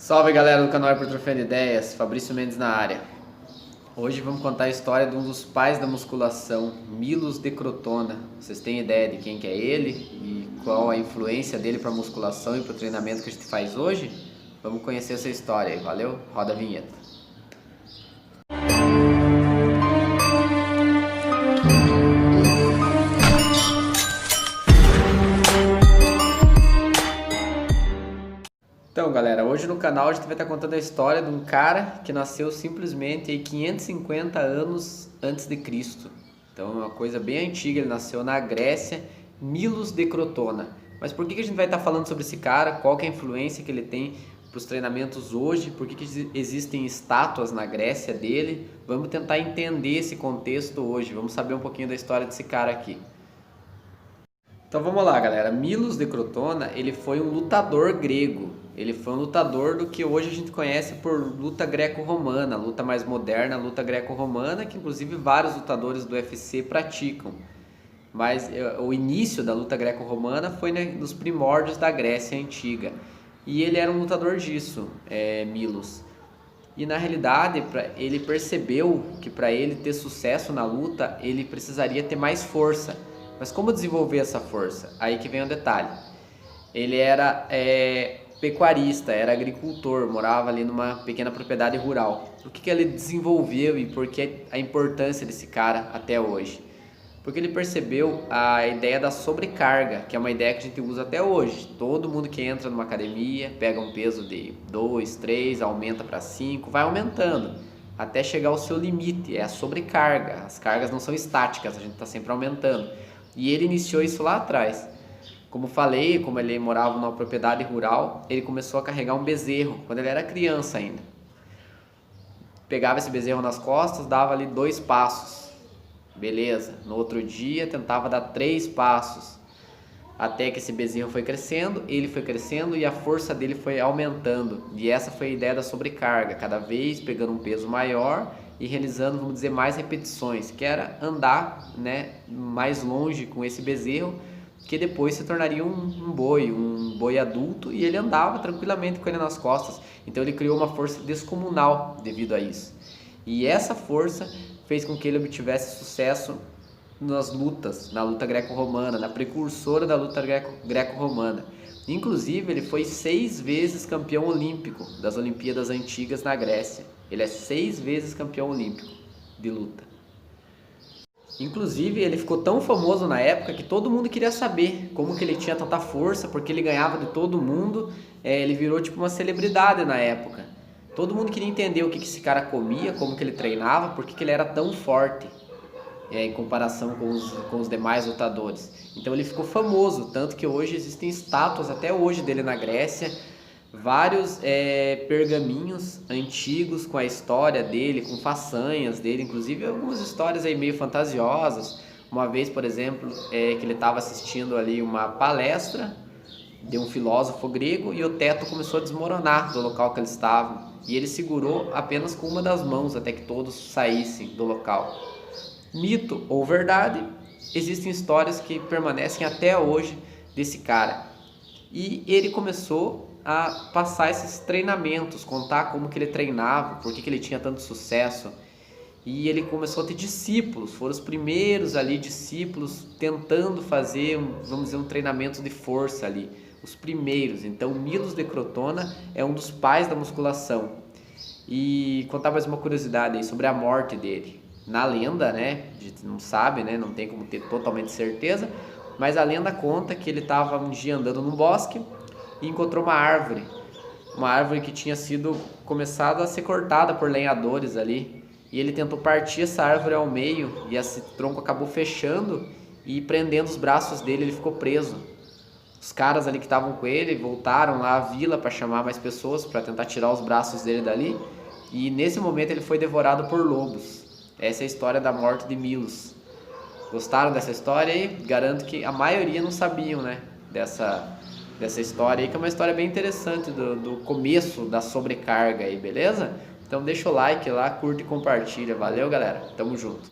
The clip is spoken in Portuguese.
Salve galera do canal Hipertrofia Ideias, Fabrício Mendes na área. Hoje vamos contar a história de um dos pais da musculação, Milos de Crotona. Vocês têm ideia de quem que é ele e qual a influência dele para a musculação e para o treinamento que a gente faz hoje? Vamos conhecer essa história aí, valeu? Roda a vinheta. Então galera, hoje no canal a gente vai estar contando a história de um cara que nasceu simplesmente aí 550 anos antes de Cristo. Então é uma coisa bem antiga, ele nasceu na Grécia, Milos de Crotona. Mas por que a gente vai estar falando sobre esse cara? Qual que é a influência que ele tem para os treinamentos hoje? Por que existem estátuas na Grécia dele? Vamos tentar entender esse contexto hoje, vamos saber um pouquinho da história desse cara aqui. Então vamos lá galera, Milos de Crotona, ele foi um lutador grego. Ele foi um lutador do que hoje a gente conhece por luta greco-romana, luta mais moderna, luta greco-romana, que inclusive vários lutadores do UFC praticam. Mas o início da luta greco-romana foi nos primórdios da Grécia Antiga. E ele era um lutador disso, Milos. E na realidade, ele percebeu que para ele ter sucesso na luta, ele precisaria ter mais força. Mas como desenvolver essa força? Aí que vem o detalhe. Ele era pecuarista, era agricultor, morava ali numa pequena propriedade rural. O que ele desenvolveu e por que a importância desse cara até hoje? Porque ele percebeu a ideia da sobrecarga, que é uma ideia que a gente usa até hoje. Todo mundo que entra numa academia, pega um peso de 2, 3, aumenta para 5, vai aumentando, até chegar ao seu limite, é a sobrecarga. As cargas não são estáticas, a gente está sempre aumentando. E ele iniciou isso lá atrás. Como falei, como ele morava numa propriedade rural, ele começou a carregar um bezerro, quando ele era criança ainda. Pegava esse bezerro nas costas, dava ali 2 passos. Beleza. No outro dia, tentava dar 3 passos. Até que esse bezerro foi crescendo, ele foi crescendo e a força dele foi aumentando. E essa foi a ideia da sobrecarga, cada vez pegando um peso maior e realizando, vamos dizer, mais repetições, que era andar, mais longe com esse bezerro, que depois se tornaria um boi adulto, e ele andava tranquilamente com ele nas costas. Então ele criou uma força descomunal devido a isso. E essa força fez com que ele obtivesse sucesso nas lutas, na luta greco-romana, na precursora da luta greco-romana. Inclusive ele foi 6 vezes campeão olímpico das Olimpíadas Antigas na Grécia. Ele é 6 vezes campeão olímpico de luta. Inclusive ele ficou tão famoso na época que todo mundo queria saber como que ele tinha tanta força, porque ele ganhava de todo mundo. Ele virou tipo uma celebridade na época. Todo mundo queria entender o que esse cara comia, como que ele treinava, por que ele era tão forte em comparação com os demais lutadores. Então ele ficou famoso, tanto que hoje existem estátuas até hoje dele na Grécia, vários pergaminhos antigos com a história dele, com façanhas dele, inclusive algumas histórias aí meio fantasiosas. Uma vez, por exemplo, que ele estava assistindo ali uma palestra de um filósofo grego e o teto começou a desmoronar do local que ele estava, e ele segurou apenas com uma das mãos até que todos saíssem do local. Mito ou verdade, existem histórias que permanecem até hoje desse cara. E ele começou a passar esses treinamentos, contar como que ele treinava, por que ele tinha tanto sucesso. E ele começou a ter discípulos, foram os primeiros ali discípulos tentando fazer, vamos dizer, um treinamento de força ali. Os primeiros. Então Milos de Crotona é um dos pais da musculação. E contar mais uma curiosidade aí sobre a morte dele. Na lenda, a gente não sabe, não tem como ter totalmente certeza, mas a lenda conta que ele estava um dia andando no bosque e encontrou uma árvore que tinha sido começado a ser cortada por lenhadores ali, e ele tentou partir essa árvore ao meio, e esse tronco acabou fechando e prendendo os braços dele, ele ficou preso. Os caras ali que estavam com ele voltaram lá à vila para chamar mais pessoas para tentar tirar os braços dele dali, e nesse momento ele foi devorado por lobos. Essa é a história da morte de Milos. Gostaram dessa história aí? Garanto que a maioria não sabiam, dessa história aí, que é uma história bem interessante do começo da sobrecarga aí, beleza? Então deixa o like lá, curte e compartilha. Valeu, galera. Tamo junto.